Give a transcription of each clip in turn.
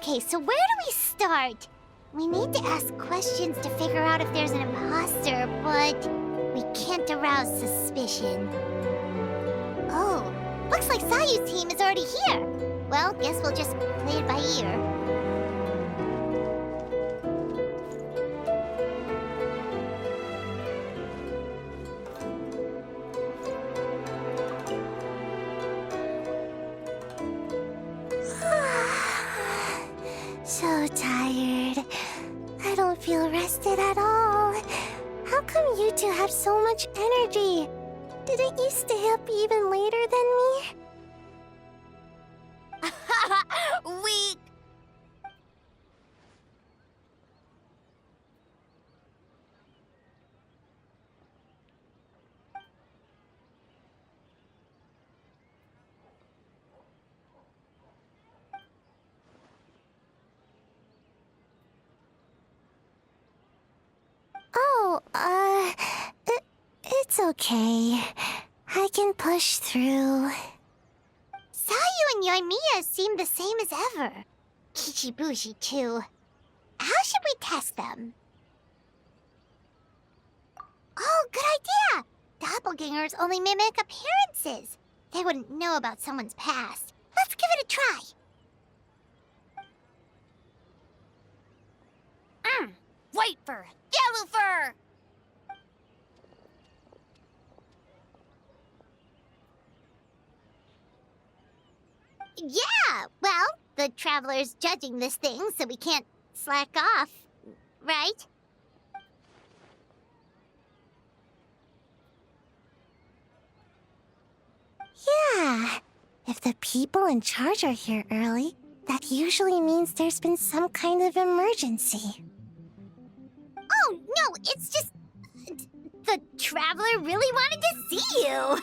Okay, so where do we start? We need to ask questions to figure out if there's an imposter, but we can't arouse suspicion. Oh, looks like Sayu's team is already here. Well, guess we'll just play it by ear. So tired. I don't feel rested at all. How come you two have so much energy? Didn't you stay up even later than me? Weak! Oh, it's okay. I can push through. Sayu and Yoimiya seem the same as ever. Kichibushi, too. How should we test them? Oh, good idea! Doppelgangers only mimic appearances. They wouldn't know about someone's past. Let's give it a try. White fur! Yellow fur! Yeah, well, the Traveler's judging this thing, so we can't slack off, right? Yeah, if the people in charge are here early, that usually means there's been some kind of emergency. Oh, no, it's just... the Traveler really wanted to see you!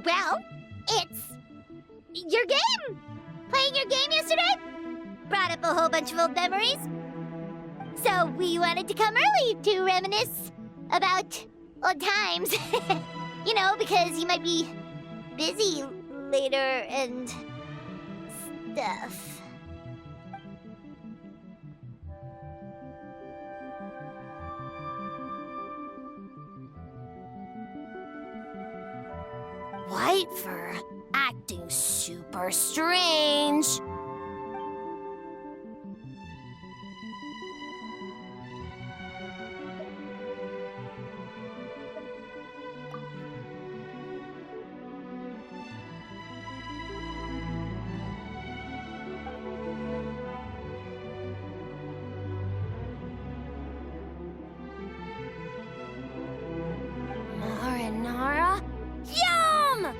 Well, it's... your game! Playing your game yesterday? Brought up a whole bunch of old memories. So we wanted to come early to reminisce about old times. You know, because you might be busy later and stuff. White fur, acting super strange. Marinara? Yum!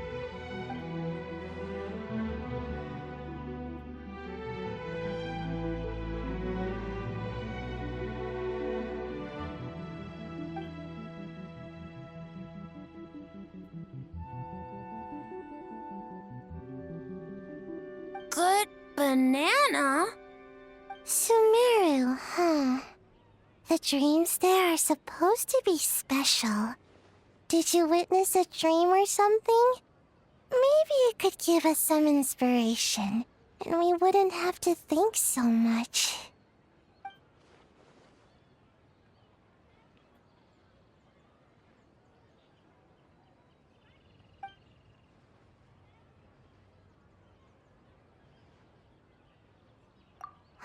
Good banana? Sumeru, huh? The dreams there are supposed to be special. Did you witness a dream or something? Maybe it could give us some inspiration, and we wouldn't have to think so much.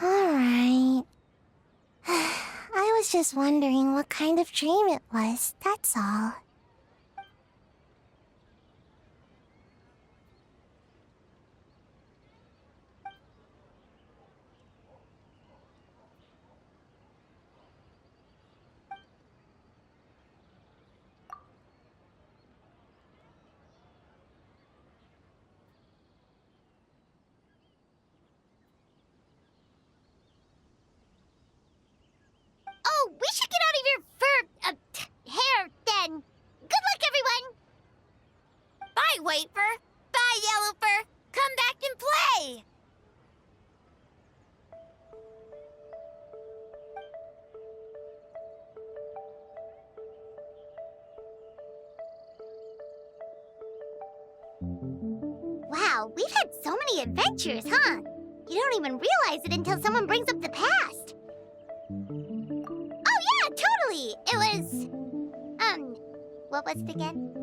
Alright. I was just wondering what kind of dream it was, that's all. Oh, we should get out of your fur, hair, then. Good luck, everyone! Bye, White fur. Bye, Yellow fur. Come back and play! Wow, we've had so many adventures, huh? You don't even realize it until someone brings up the past. Oh yeah, totally! It was... what was it again?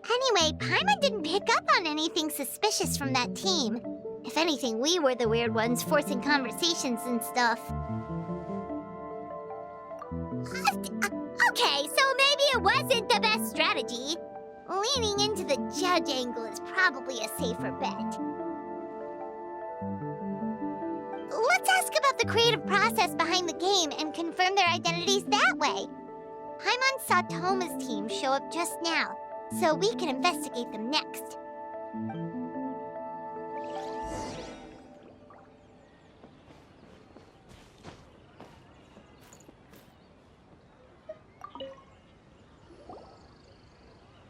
Anyway, Paimon didn't pick up on anything suspicious from that team. If anything, we were the weird ones forcing conversations and stuff. Okay, so maybe it wasn't the best strategy. Leaning into the judge angle is probably a safer bet. Let's ask about the creative process behind the game and confirm their identities that way. Paimon saw Toma's team show up just now, so we can investigate them next.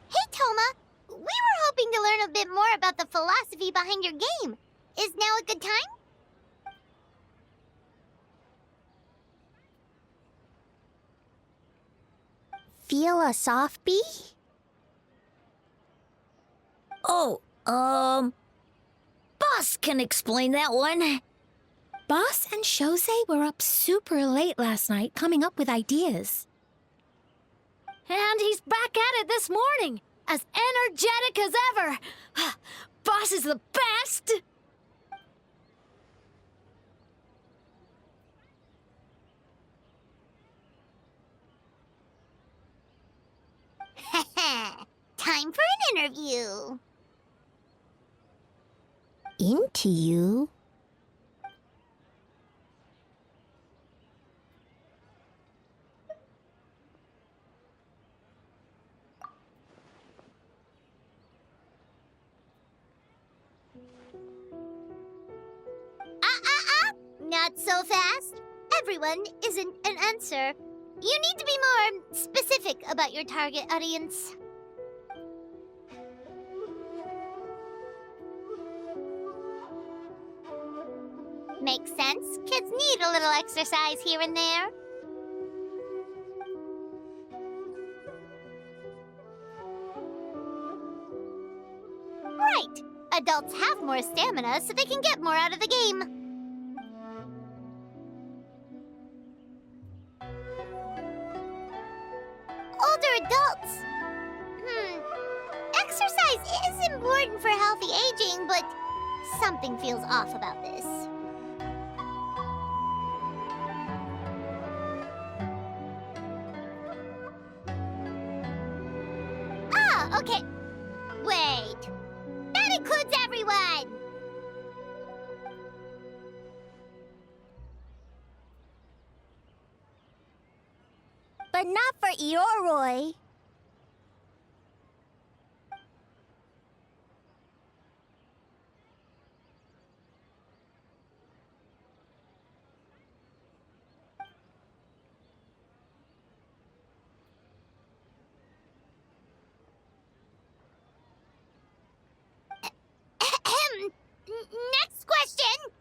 Hey, Toma! We were hoping to learn a bit more about the philosophy behind your game. Is now a good time? Philosophy? Oh, Boss can explain that one. Boss and Shosei were up super late last night coming up with ideas. And he's back at it this morning, as energetic as ever. Boss is the best! Time for an interview. Into you? Not so fast. Everyone isn't an answer. You need to be more specific about your target audience. Makes sense. Kids need a little exercise here and there. Right. Adults have more stamina, so they can get more out of the game. Older adults. Exercise is important for healthy aging, but something feels off about this. Ah, okay. Wait. That includes everyone! But not for Ioroi. Next question!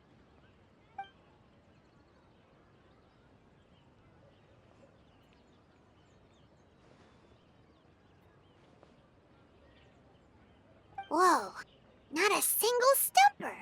Whoa, not a single stumper.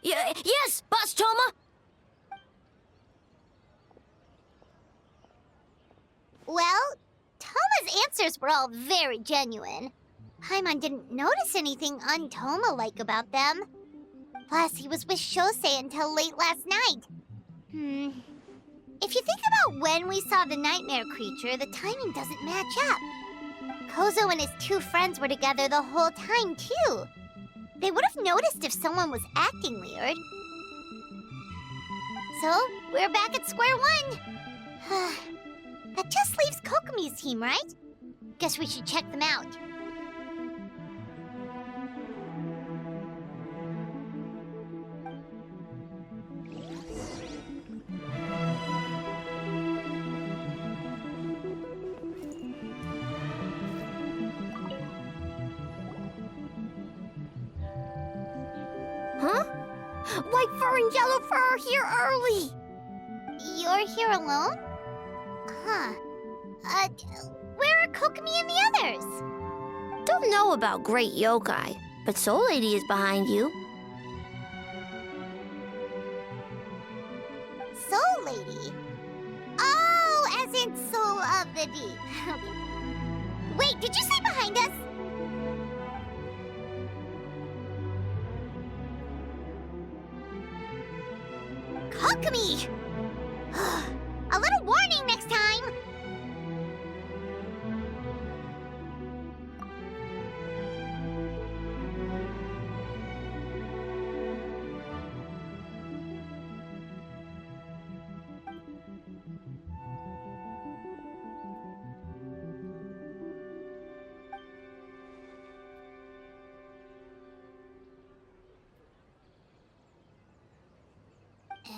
Yes, Boss Toma! Well, Toma's answers were all very genuine. Paimon didn't notice anything un-Toma-like about them. Plus, he was with Shosei until late last night. If you think about when we saw the nightmare creature, the timing doesn't match up. Kozo and his two friends were together the whole time, too. They would have noticed if someone was acting weird. So, we're back at square one. That just leaves Kokomi's team, right? Guess we should check them out. White Fur and Yellow Fur are here early. You're here alone? Huh. Where are Kokomi and the others? Don't know about Great Yokai, but Soul Lady is behind you. Soul Lady? Oh, as in Soul of the Deep. Okay. Wait, did you say behind us? Kokomi! A little warning next time!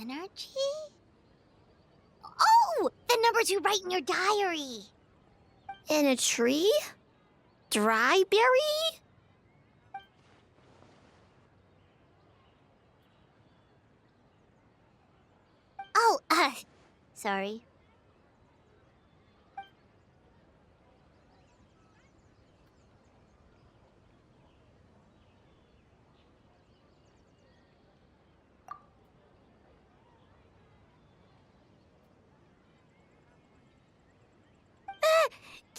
Energy? Oh! The numbers you write in your diary! In a tree? Dry berry? Oh, sorry.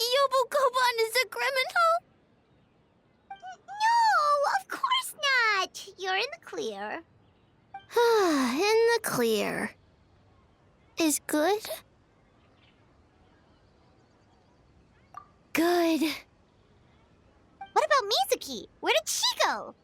Yobukoban is a criminal? No, of course not! You're in the clear. In the clear. Is good? Good. What about Mizuki? Where did she go?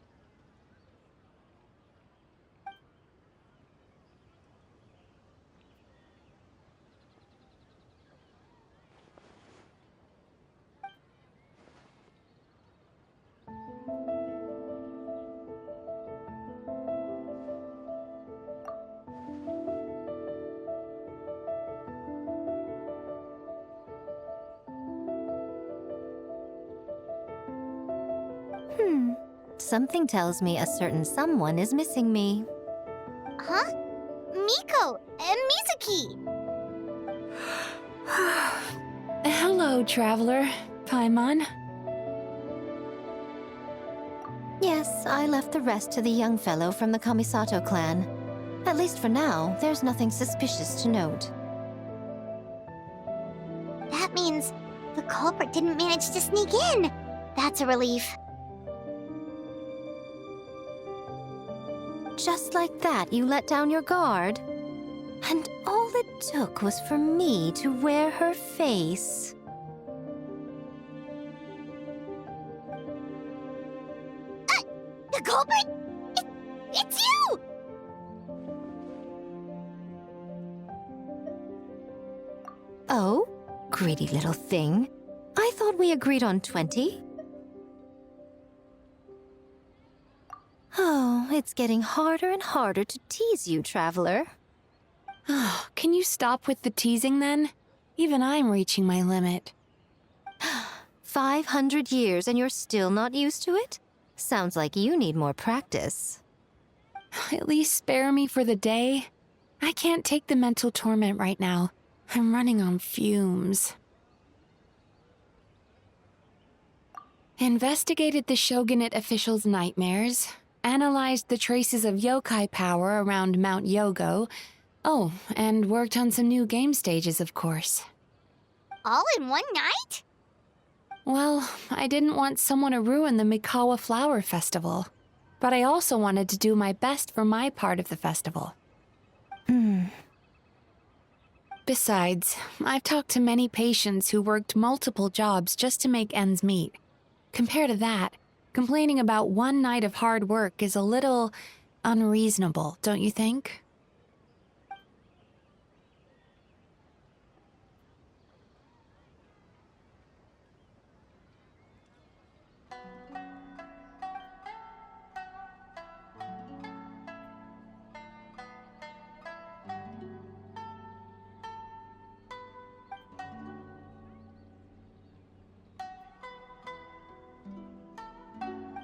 Something tells me a certain someone is missing me. Huh? Miko and Mizuki! Hello, traveler. Paimon. Yes, I left the rest to the young fellow from the Kamisato clan. At least for now, there's nothing suspicious to note. That means the culprit didn't manage to sneak in. That's a relief. Just like that, you let down your guard? And all it took was for me to wear her face. The culprit? It's you! Oh? Greedy little thing. I thought we agreed on 20. Oh, it's getting harder and harder to tease you, traveler. Oh, can you stop with the teasing then? Even I'm reaching my limit. 500 years and you're still not used to it? Sounds like you need more practice. At least spare me for the day. I can't take the mental torment right now. I'm running on fumes. Investigated the shogunate officials' nightmares. Analyzed the traces of yokai power around Mount Yogo. Oh, and worked on some new game stages, of course. All in one night? Well, I didn't want someone to ruin the Mikawa Flower Festival. But I also wanted to do my best for my part of the festival. Besides, I've talked to many patients who worked multiple jobs just to make ends meet. Compared to that, complaining about one night of hard work is a little unreasonable, don't you think?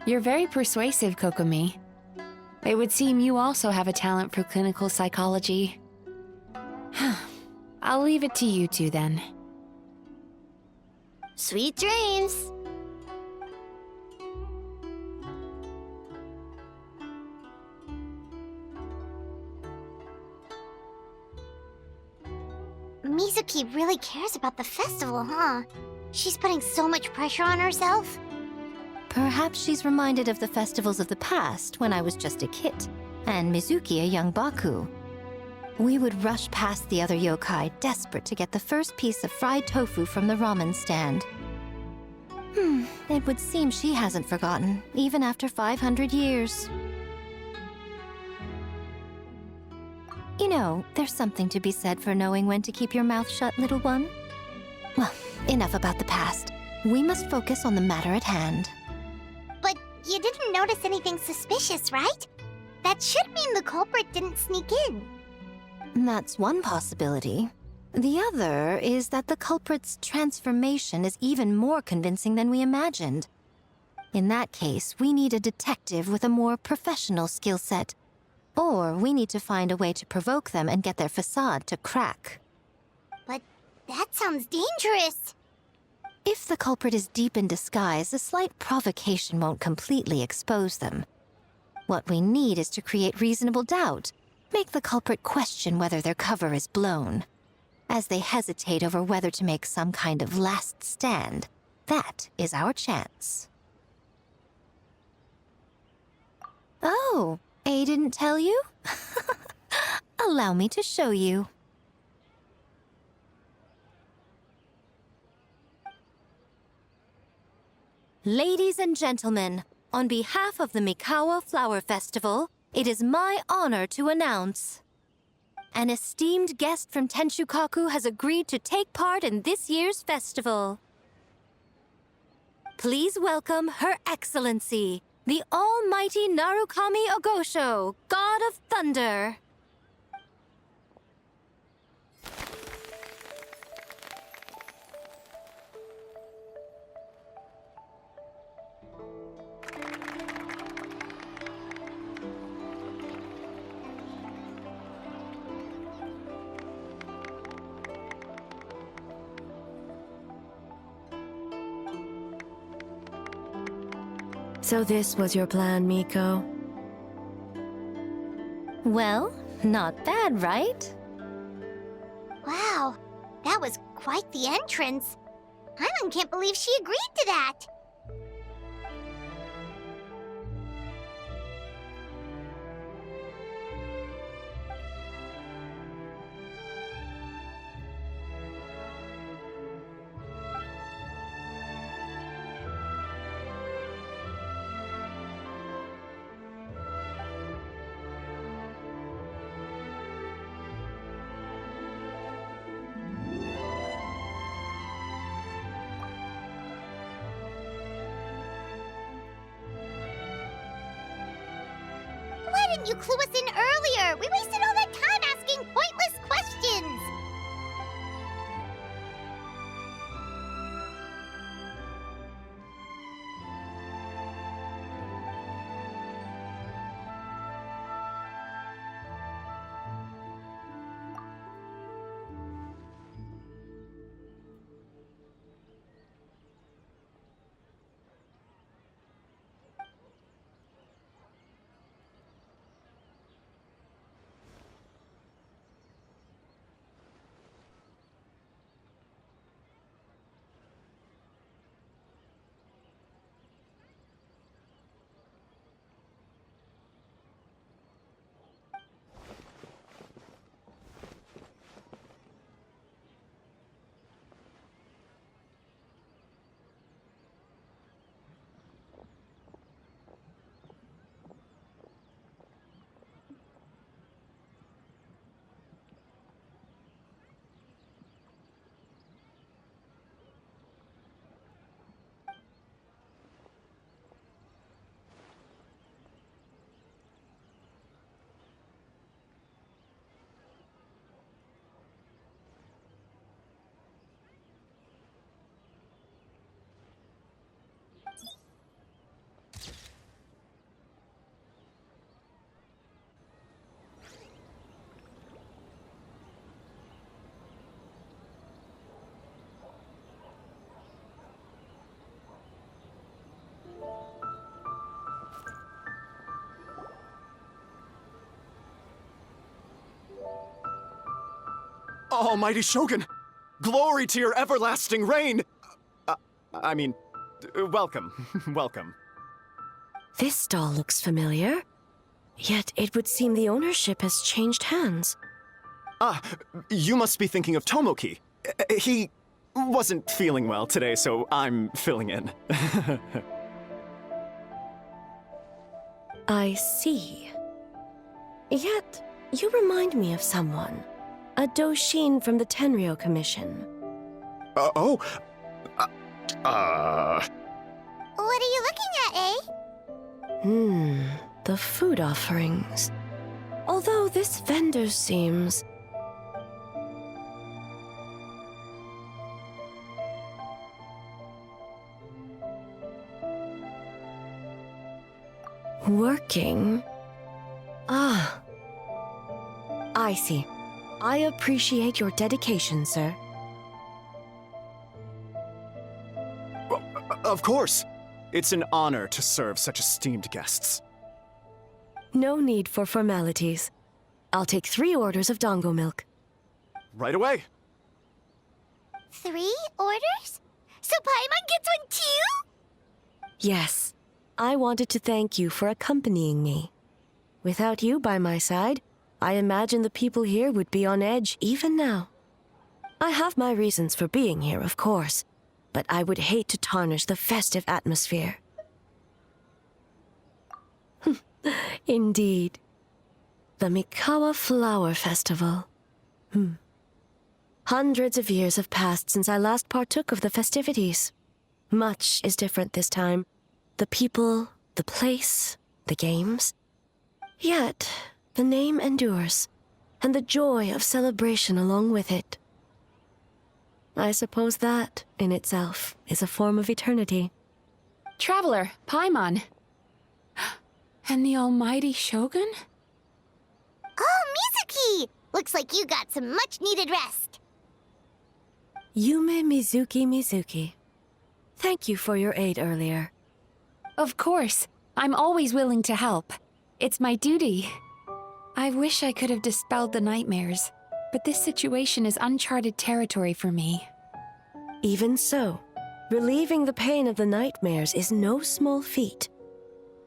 You're very persuasive, Kokomi. It would seem you also have a talent for clinical psychology. I'll leave it to you two then. Sweet dreams! Mizuki really cares about the festival, huh? She's putting so much pressure on herself. Perhaps she's reminded of the festivals of the past when I was just a kid, and Mizuki a young Baku. We would rush past the other yokai, desperate to get the first piece of fried tofu from the ramen stand. It would seem she hasn't forgotten, even after 500 years. You know, there's something to be said for knowing when to keep your mouth shut, little one. Well, enough about the past. We must focus on the matter at hand. But you didn't notice anything suspicious, right? That should mean the culprit didn't sneak in. That's one possibility. The other is that the culprit's transformation is even more convincing than we imagined. In that case, we need a detective with a more professional skill set. Or we need to find a way to provoke them and get their facade to crack. But that sounds dangerous. If the culprit is deep in disguise, a slight provocation won't completely expose them. What we need is to create reasonable doubt. Make the culprit question whether their cover is blown. As they hesitate over whether to make some kind of last stand, that is our chance. Oh, Ei didn't tell you? Allow me to show you. Ladies and gentlemen, on behalf of the Mikawa Flower Festival, it is my honor to announce an esteemed guest from Tenshukaku has agreed to take part in this year's festival. Please welcome Her Excellency, the Almighty Narukami Ogosho, God of Thunder. So this was your plan, Miko? Well, not bad, right? Wow, that was quite the entrance. Hyman can't believe she agreed to that. Why didn't you clue us in earlier? We wasted all that time asking pointless questions. Almighty Shogun! Glory to your everlasting reign! I mean, welcome, welcome. This stall looks familiar. Yet it would seem the ownership has changed hands. Ah, you must be thinking of Tomoki. He wasn't feeling well today, so I'm filling in. I see. Yet, you remind me of someone. A Doshin from the Tenryo Commission. What are you looking at, eh? The food offerings. Although this vendor seems... working? Ah. I see. I appreciate your dedication, sir. Of course. It's an honor to serve such esteemed guests. No need for formalities. I'll take 3 orders of dango milk. Right away. 3 orders? So Paimon gets one too? Yes. I wanted to thank you for accompanying me. Without you by my side, I imagine the people here would be on edge even now. I have my reasons for being here, of course, but I would hate to tarnish the festive atmosphere. Indeed. The Mikawa Flower Festival. Hundreds of years have passed since I last partook of the festivities. Much is different this time. The people, the place, the games. Yet, the name endures, and the joy of celebration along with it. I suppose that, in itself, is a form of eternity. Traveler, Paimon. And the almighty Shogun? Oh, Mizuki! Looks like you got some much-needed rest. Yume Mizuki. Thank you for your aid earlier. Of course. I'm always willing to help. It's my duty. I wish I could have dispelled the nightmares, but this situation is uncharted territory for me. Even so, relieving the pain of the nightmares is no small feat.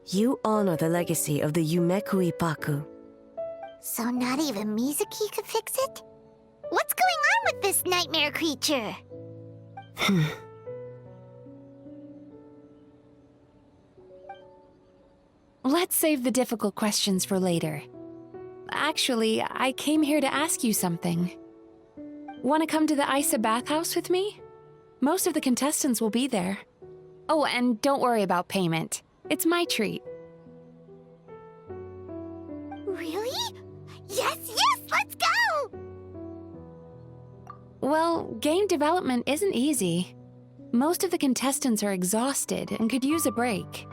You honor the legacy of the Yumekui Baku. So not even Mizuki could fix it? What's going on with this nightmare creature? Let's save the difficult questions for later. Actually, I came here to ask you something. Want to come to the Isa bathhouse with me? Most of the contestants will be there. Oh, and don't worry about payment. It's my treat. Really? Yes, let's go! Well, game development isn't easy. Most of the contestants are exhausted and could use a break.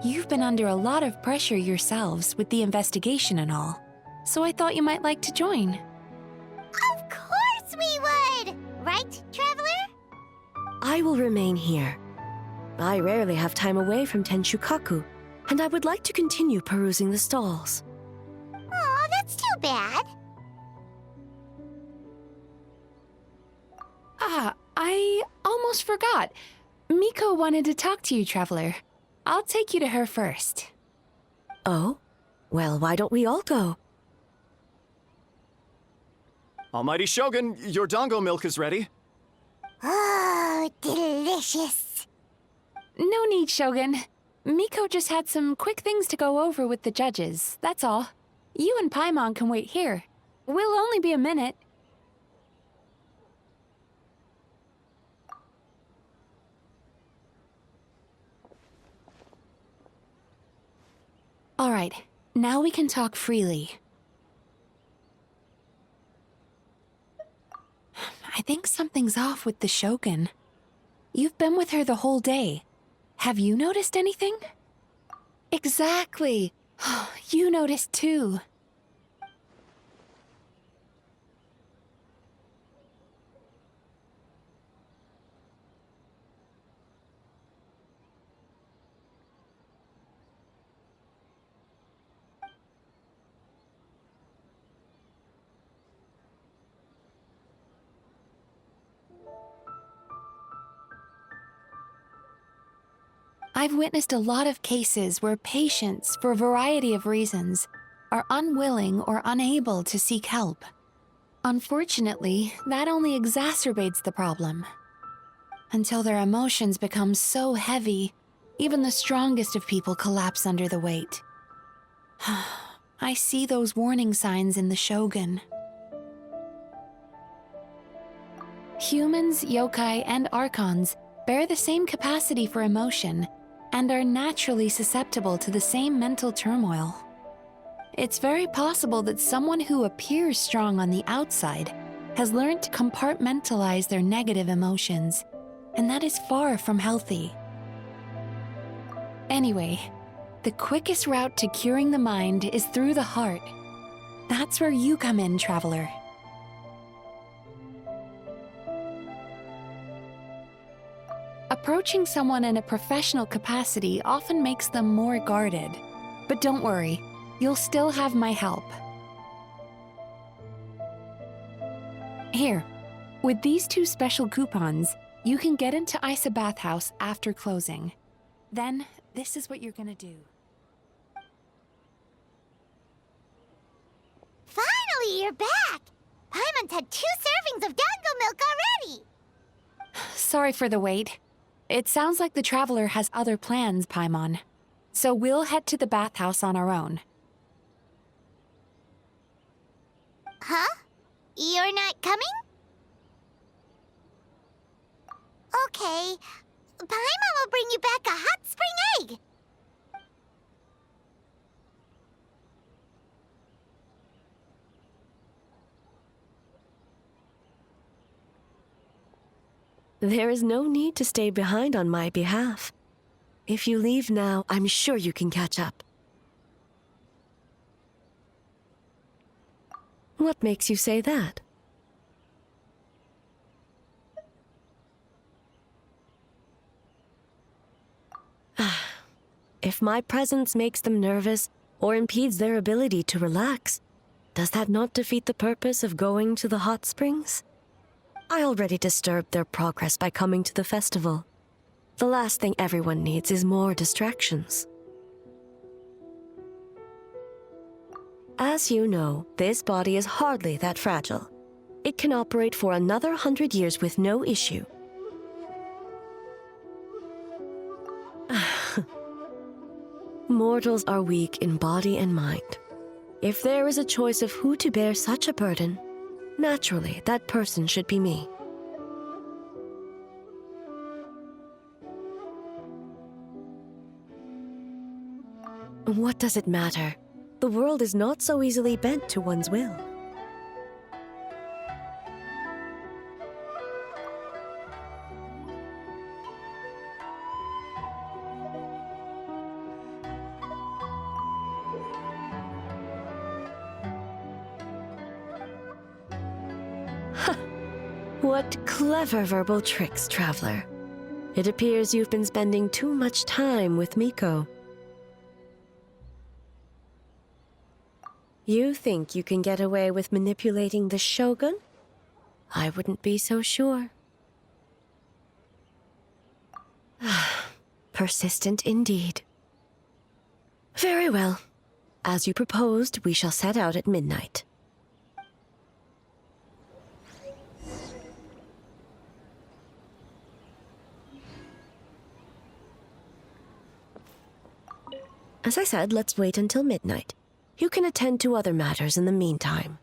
You've been under a lot of pressure yourselves with the investigation and all, so I thought you might like to join. Of course we would! Right, Traveler? I will remain here. I rarely have time away from Tenshukaku, and I would like to continue perusing the stalls. Aw, that's too bad. Ah, I almost forgot. Miko wanted to talk to you, Traveler. I'll take you to her first. Oh? Well, why don't we all go? Almighty Shogun, your dango milk is ready. Oh, delicious. No need, Shogun. Miko just had some quick things to go over with the judges, that's all. You and Paimon can wait here. We'll only be a minute. All right, now we can talk freely. I think something's off with the Shogun. You've been with her the whole day. Have you noticed anything? Exactly. You noticed too. I've witnessed a lot of cases where patients, for a variety of reasons, are unwilling or unable to seek help. Unfortunately, that only exacerbates the problem. Until their emotions become so heavy, even the strongest of people collapse under the weight. I see those warning signs in the Shogun. Humans, yokai, and archons bear the same capacity for emotion and are naturally susceptible to the same mental turmoil. It's very possible that someone who appears strong on the outside has learned to compartmentalize their negative emotions, and that is far from healthy. Anyway, the quickest route to curing the mind is through the heart. That's where you come in, traveler. Approaching someone in a professional capacity often makes them more guarded. But don't worry, you'll still have my help. Here, with these 2 special coupons, you can get into Isa Bathhouse after closing. Then, this is what you're gonna do. Finally, you're back! Paimon's had 2 servings of dango milk already! Sorry for the wait. It sounds like the traveler has other plans, Paimon. So we'll head to the bathhouse on our own. Huh? You're not coming? Okay. Paimon will bring you back a hot spring egg! There is no need to stay behind on my behalf. If you leave now, I'm sure you can catch up. What makes you say that? If my presence makes them nervous or impedes their ability to relax, does that not defeat the purpose of going to the hot springs? I already disturbed their progress by coming to the festival. The last thing everyone needs is more distractions. As you know, this body is hardly that fragile. It can operate for another 100 years with no issue. Mortals are weak in body and mind. If there is a choice of who to bear such a burden, naturally, that person should be me. What does it matter? The world is not so easily bent to one's will. What clever verbal tricks, traveler. It appears you've been spending too much time with Miko. You think you can get away with manipulating the Shogun? I wouldn't be so sure. Persistent indeed. Very well. As you proposed, we shall set out at midnight. As I said, let's wait until midnight. You can attend to other matters in the meantime.